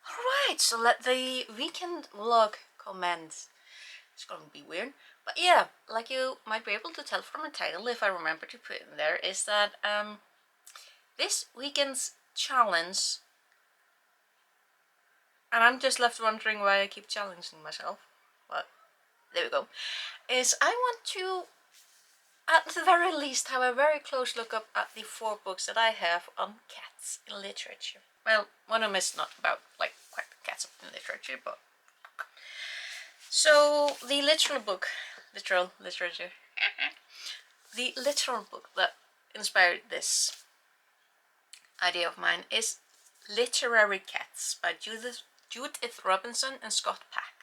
Alright, so let the weekend vlog commence. It's gonna be weird. But yeah, like you might be able to tell from the title, if I remember to put in there, is that this weekend's challenge, and I'm just left wondering why I keep challenging myself, but there we go, is I want to, at the very least, have a very close look up at the 4 books that I have on cats in literature. Well, one of them is not about, like, quite cats in literature, but... So, the literal book, literal literature, the literal book that inspired this idea of mine is Literary Cats by Judith Robinson and Scott Pack,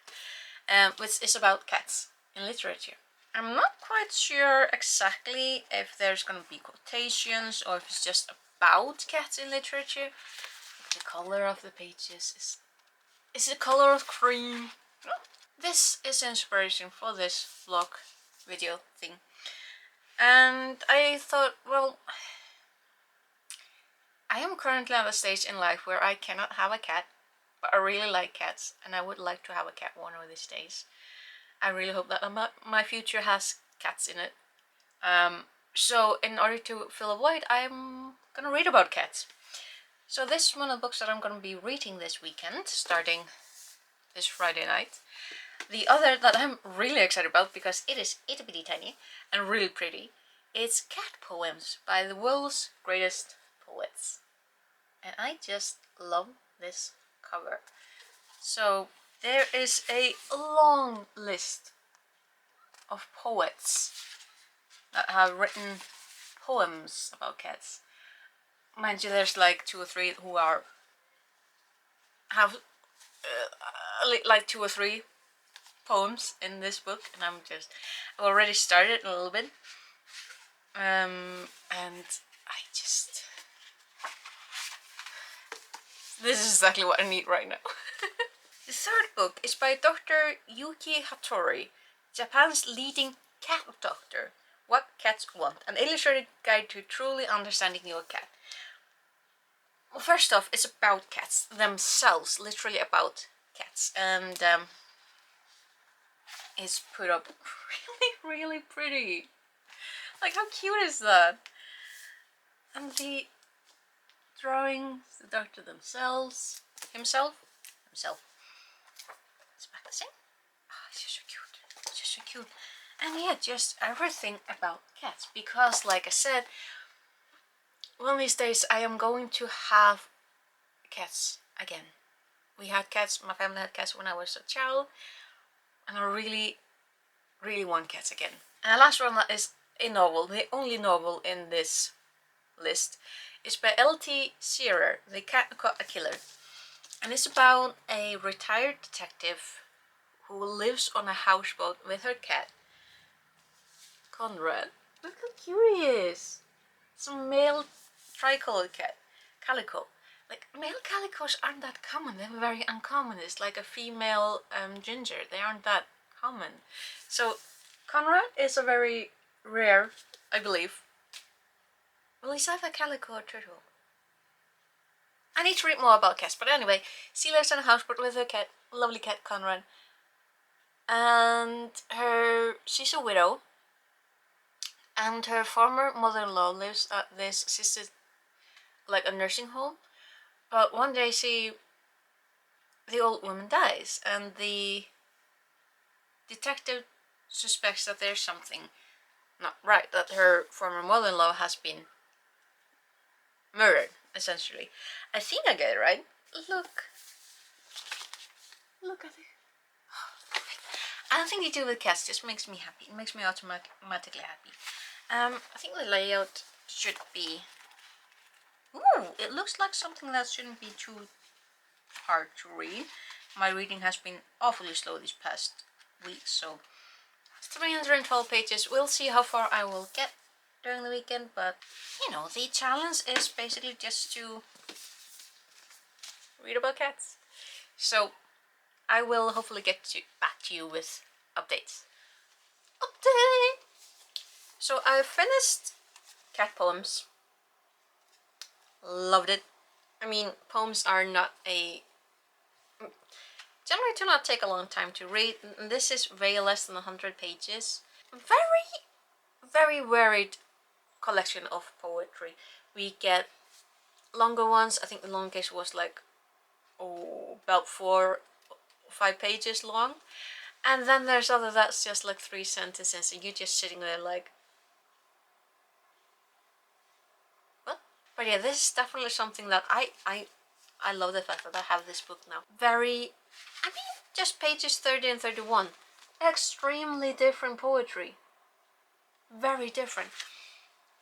which is about cats in literature. I'm not quite sure exactly if there's gonna be quotations or if it's just about cats in literature. The color of the pages is the color of cream. This is inspiration for this vlog video thing. And I thought, well, I am currently at a stage in life where I cannot have a cat, but I really like cats and I would like to have a cat one of these days. I really hope that my future has cats in it. So in order to fill a void, I'm gonna read about cats. So this is one of the books that I'm gonna be reading this weekend, starting this Friday night. The other that I'm really excited about, because it is itty bitty tiny and really pretty, it's Cat Poems by the World's Greatest Poets. And I just love this cover. So there is a long list of poets that have written poems about cats. Mind you, there's like 2 or 3 who have like 2 or 3 poems in this book, and I've already started a little bit, and I just, this is exactly what I need right now. The 3rd book is by Dr. Yuki Hattori, Japan's leading cat doctor. What Cats Want, an illustrated guide to truly understanding your cat. Well, first off, it's about cats themselves, literally about cats, and it's put up really, really pretty. Like, how cute is that? And the drawings, the doctor himself, it's practicing. Oh, it's just so cute, it's just so cute. And yeah, just everything about cats, because like I said, one of these days I am going to have cats again. We had cats, my family had cats when I was a child, and I really, really want cats again. And the last one is a novel, the only novel in this list, is by L.T. Shearer, The Cat Who Caught a Killer. And it's about a retired detective who lives on a houseboat with her cat, Conrad. Look how cute he is. It's a male tricolored cat, calico. Like, male calicos aren't that common, they're very uncommon. It's like a female ginger, they aren't that common. So Conrad is a very rare, I believe. Well, he's either calico or turtle. I need to read more about cats, but anyway, she lives in a houseboat with her cat, lovely cat Conrad. And she's a widow, and her former mother-in-law lives at this assisted, like a nursing home. But one day the old woman dies, and the detective suspects that there's something not right, that her former mother-in-law has been murdered, essentially. I think I get it right. Look at it. I don't think they do with cats, just makes me happy. It makes me automatically happy. I think the layout should be... Ooh, it looks like something that shouldn't be too hard to read. My reading has been awfully slow these past weeks, so 312 pages. We'll see how far I will get during the weekend, but you know, the challenge is basically just to read about cats. So I will hopefully get back to you with updates. So I finished Cat Poems. Loved it. I mean, poems are not a generally do not take a long time to read. And this is way less than 100 pages. Very varied collection of poetry. We get longer ones. I think the longest was like about 4 or 5 pages long, and then there's other that's just like 3 sentences, and you're just sitting there like, what? But yeah, this is definitely something that I love the fact that I have this book now. I mean, just pages 30 and 31. Extremely different poetry. Very different.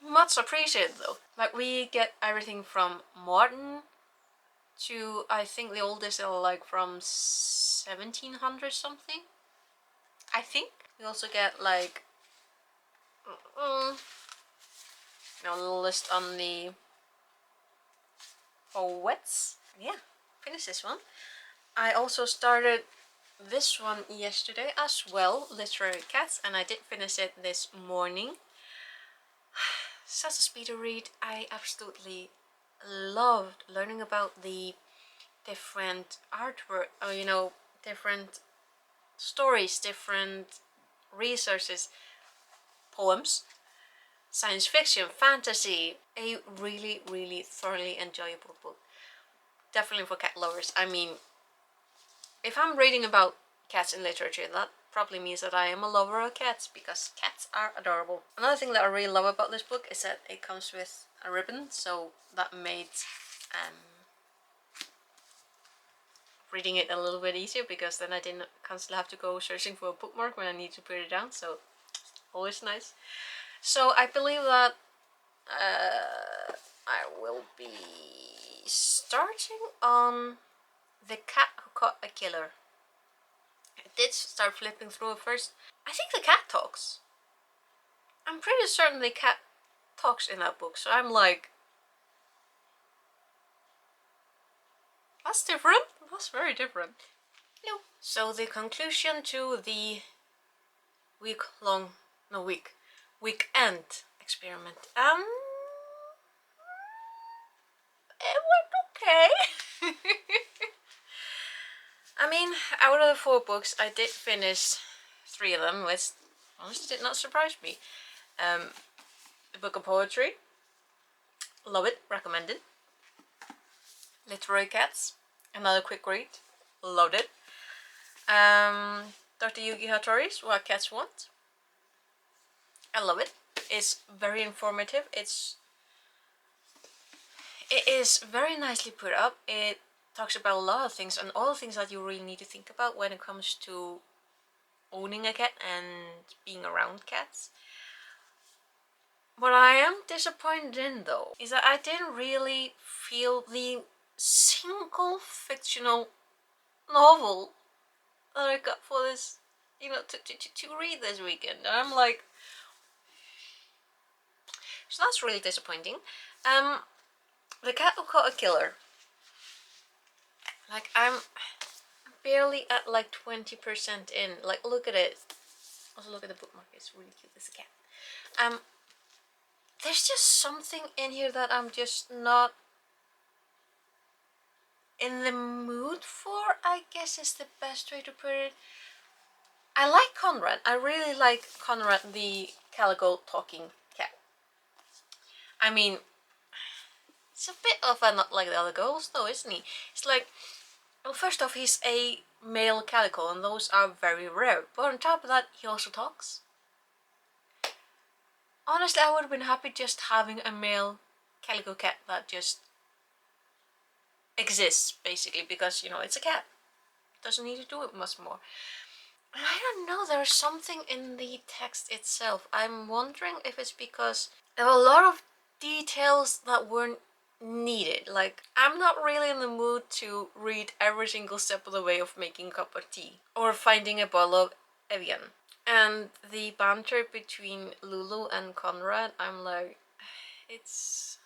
Much appreciated though. Like, we get everything from modern to, I think the oldest are like from 1700 something. I think. We also get like, a little list on the poets. Yeah, finish this one. I also started this one yesterday as well, Literary Cats, and I did finish it this morning. Such a speedy read. I absolutely loved learning about the different artwork, different stories, different resources, poems, science fiction, fantasy. A really, really thoroughly enjoyable book. Definitely for cat lovers. I mean, if I'm reading about cats in literature, that probably means that I am a lover of cats, because cats are adorable. Another thing that I really love about this book is that it comes with a ribbon, so that made reading it a little bit easier, because then I didn't constantly have to go searching for a bookmark when I need to put it down, so always nice. So I believe that I will be starting on The Cat Who Caught a Killer. I did start flipping through it first. I think the cat talks. I'm pretty certain the cat talks in that book, so I'm like, that's different. That's very different. No. So the conclusion to the weekend experiment. It went okay. I mean, out of the 4 books, I did finish 3 of them, which honestly did not surprise me. The Book of Poetry, love it, recommended. Literary Cats, another quick read, loved it. Dr. Yuki Hattori's What Cats Want, I love it. It's very informative. It is very nicely put up. It talks about a lot of things, and all the things that you really need to think about when it comes to owning a cat and being around cats. What I am disappointed in, though, is that I didn't really feel the single fictional novel that I got for this, to read this weekend. And I'm like, so that's really disappointing. The Cat Who Caught a Killer. Like, I'm barely at like 20% in. Like, look at it. Also, look at the bookmark. It's really cute. This cat. There's just something in here that I'm just not in the mood for, I guess is the best way to put it. I like Conrad. I really like Conrad, the calico talking cat. I mean, it's a bit of a not like the other girls though, isn't he? It's like, well, first off, he's a male calico, and those are very rare. But on top of that, he also talks. Honestly, I would have been happy just having a male calico cat that just exists, basically, because, it's a cat. It doesn't need to do it much more. And I don't know, there's something in the text itself. I'm wondering if it's because there were a lot of details that weren't needed. Like, I'm not really in the mood to read every single step of the way of making a cup of tea or finding a bottle of Evian. And the banter between Lulu and Conrad, I'm like, it's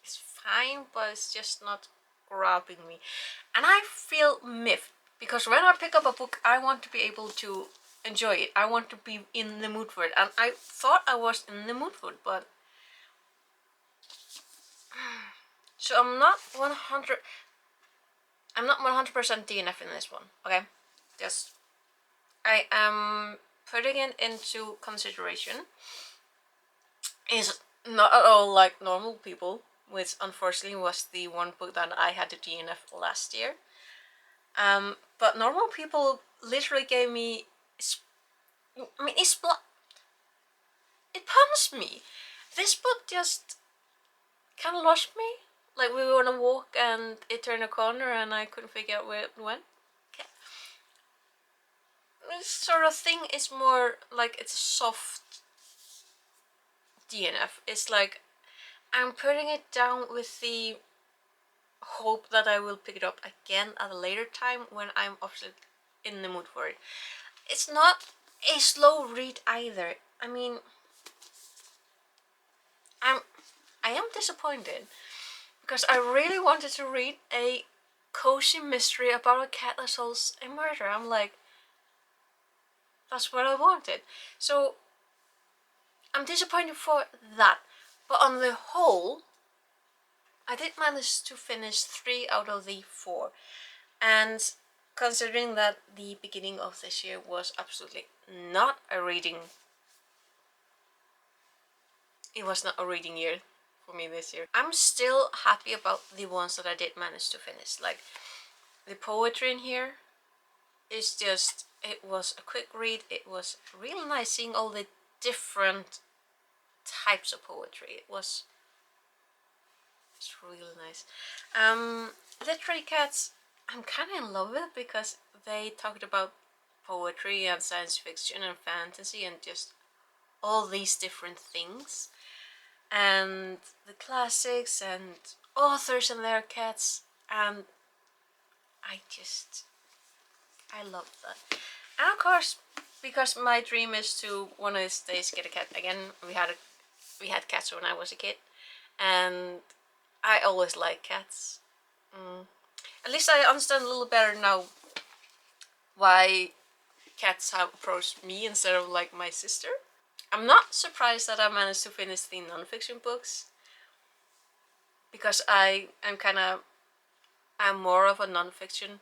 fine, but it's just not grabbing me. And I feel miffed, because when I pick up a book, I want to be able to enjoy it. I want to be in the mood for it. And I thought I was in the mood for it, but... So I'm not 100... I'm not 100% DNF in this one, okay? Just, I am putting it into consideration. Is not at all like normal people, which unfortunately was the one book that I had to DNF last year. But normal people literally gave me, I mean, it punished me. This book just kind of lost me. Like, we were on a walk and it turned a corner and I couldn't figure out where it went. Okay. This sort of thing is more like it's a soft DNF. It's like I'm putting it down with the hope that I will pick it up again at a later time when I'm obviously in the mood for it. It's not a slow read either. I mean, I am disappointed because I really wanted to read a cozy mystery about a cat that solves a murder. I'm like, that's what I wanted. So I'm disappointed for that. But on the whole, I did manage to finish 3 out of the 4. And considering that the beginning of this year was absolutely not a reading, it was not a reading year for me this year, I'm still happy about the ones that I did manage to finish. Like, the poetry in here is just, it was a quick read. It was really nice seeing all the different types of poetry. It's really nice. Literary Cats, I'm kind of in love with because they talked about poetry and science fiction and fantasy and just all these different things, and the classics and authors and their cats, and I love that. And of course, because my dream is to one of these days get a cat again. We had cats when I was a kid, and I always like cats. At least I understand a little better now why cats have approached me instead of like my sister. I'm not surprised that I managed to finish the non-fiction books because I'm more of a non-fiction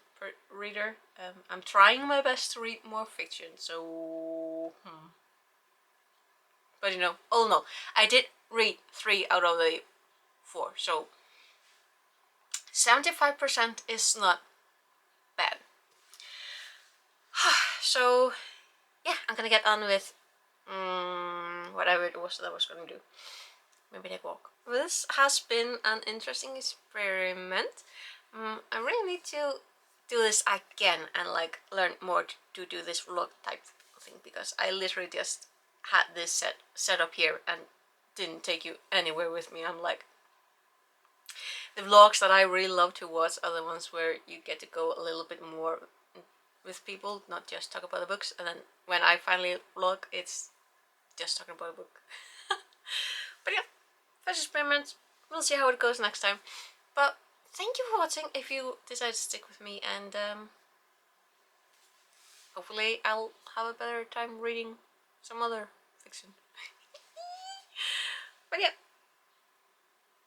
reader. I'm trying my best to read more fiction, so but all in all, I did read 3 out of the 4, so 75% is not bad. So yeah, I'm gonna get on with whatever it was that I was gonna do. Maybe take a walk. This has been an interesting experiment. I really need to do this again and like learn more to do this vlog type thing, because I literally just had this set up here and didn't take you anywhere with me. I'm like, the vlogs that I really love to watch are the ones where you get to go a little bit more with people, not just talk about the books, and then when I finally vlog, it's just talking about a book. But yeah, first experiment. We'll see how it goes next time. But thank you for watching if you decide to stick with me, and hopefully I'll have a better time reading some other fiction. But yeah,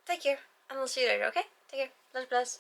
take care, and I'll see you later, okay? Take care. Bless, bless.